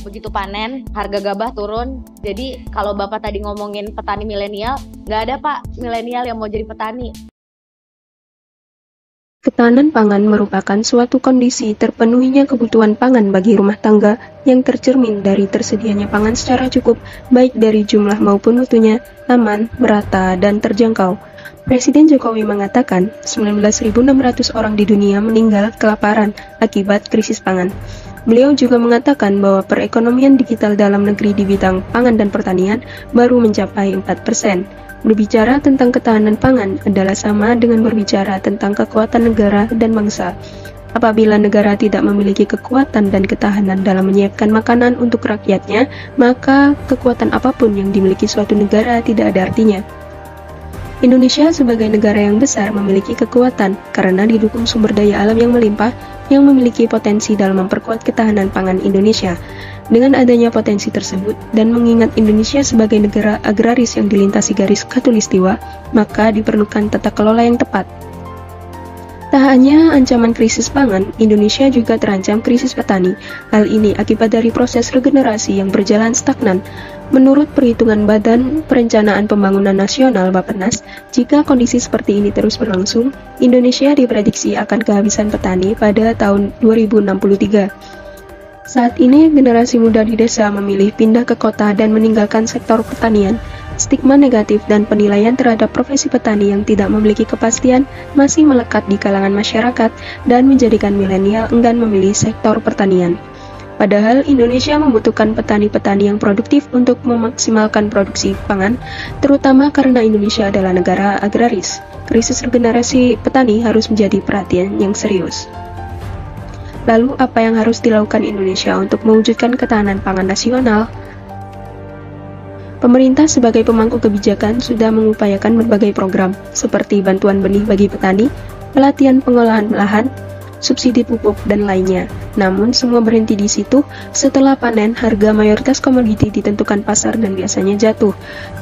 begitu panen, harga gabah turun. Jadi kalau Bapak tadi ngomongin petani milenial, nggak ada Pak milenial yang mau jadi petani. Ketahanan pangan merupakan suatu kondisi terpenuhinya kebutuhan pangan bagi rumah tangga yang tercermin dari tersedianya pangan secara cukup, baik dari jumlah maupun mutunya, aman, merata, dan terjangkau. Presiden Jokowi mengatakan 19.600 orang di dunia meninggal kelaparan akibat krisis pangan. Beliau juga mengatakan bahwa perekonomian digital dalam negeri di bidang pangan dan pertanian baru mencapai 4%. Berbicara tentang ketahanan pangan adalah sama dengan berbicara tentang kekuatan negara dan bangsa. Apabila negara tidak memiliki kekuatan dan ketahanan dalam menyiapkan makanan untuk rakyatnya, maka kekuatan apapun yang dimiliki suatu negara tidak ada artinya. Indonesia sebagai negara yang besar memiliki kekuatan karena didukung sumber daya alam yang melimpah yang memiliki potensi dalam memperkuat ketahanan pangan Indonesia. Dengan adanya potensi tersebut dan mengingat Indonesia sebagai negara agraris yang dilintasi garis khatulistiwa, maka diperlukan tata kelola yang tepat. Tak hanya ancaman krisis pangan, Indonesia juga terancam krisis petani. Hal ini akibat dari proses regenerasi yang berjalan stagnan. Menurut perhitungan Badan Perencanaan Pembangunan Nasional Bappenas, jika kondisi seperti ini terus berlangsung, Indonesia diprediksi akan kehabisan petani pada tahun 2063. Saat ini, generasi muda di desa memilih pindah ke kota dan meninggalkan sektor pertanian. Stigma negatif dan penilaian terhadap profesi petani yang tidak memiliki kepastian masih melekat di kalangan masyarakat dan menjadikan milenial enggan memilih sektor pertanian. Padahal Indonesia membutuhkan petani-petani yang produktif untuk memaksimalkan produksi pangan, terutama karena Indonesia adalah negara agraris. Krisis regenerasi petani harus menjadi perhatian yang serius. Lalu, apa yang harus dilakukan Indonesia untuk mewujudkan ketahanan pangan nasional? Pemerintah sebagai pemangku kebijakan sudah mengupayakan berbagai program, seperti bantuan benih bagi petani, pelatihan pengolahan lahan, subsidi pupuk, dan lainnya. Namun, semua berhenti di situ. Setelah panen, harga mayoritas komoditi ditentukan pasar dan biasanya jatuh.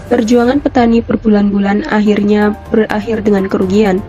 Perjuangan petani berbulan-bulan akhirnya berakhir dengan kerugian.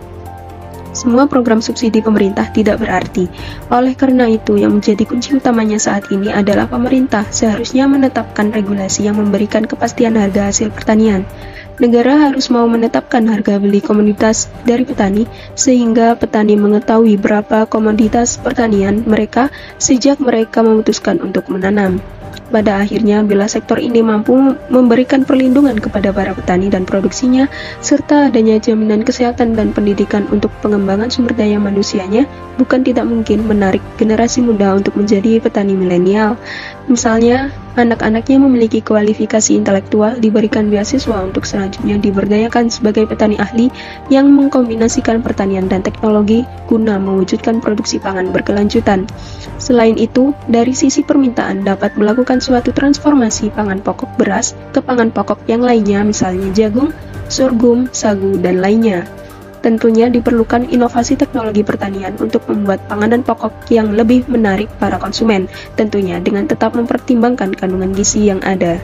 Semua program subsidi pemerintah tidak berarti. Oleh karena itu, yang menjadi kunci utamanya saat ini adalah pemerintah seharusnya menetapkan regulasi yang memberikan kepastian harga hasil pertanian. Negara harus mau menetapkan harga beli komoditas dari petani, sehingga petani mengetahui berapa komoditas pertanian mereka sejak mereka memutuskan untuk menanam. Pada akhirnya, bila sektor ini mampu memberikan perlindungan kepada para petani dan produksinya, serta adanya jaminan kesehatan dan pendidikan untuk pengembangan sumber daya manusianya, bukan tidak mungkin menarik generasi muda untuk menjadi petani milenial. Misalnya, anak-anaknya memiliki kualifikasi intelektual diberikan beasiswa untuk selanjutnya diberdayakan sebagai petani ahli yang mengkombinasikan pertanian dan teknologi guna mewujudkan produksi pangan berkelanjutan. Selain itu, dari sisi permintaan dapat melakukan suatu transformasi pangan pokok beras ke pangan pokok yang lainnya, misalnya jagung, sorghum, sagu, dan lainnya. Tentunya diperlukan inovasi teknologi pertanian untuk membuat panganan pokok yang lebih menarik para konsumen, tentunya dengan tetap mempertimbangkan kandungan gizi yang ada.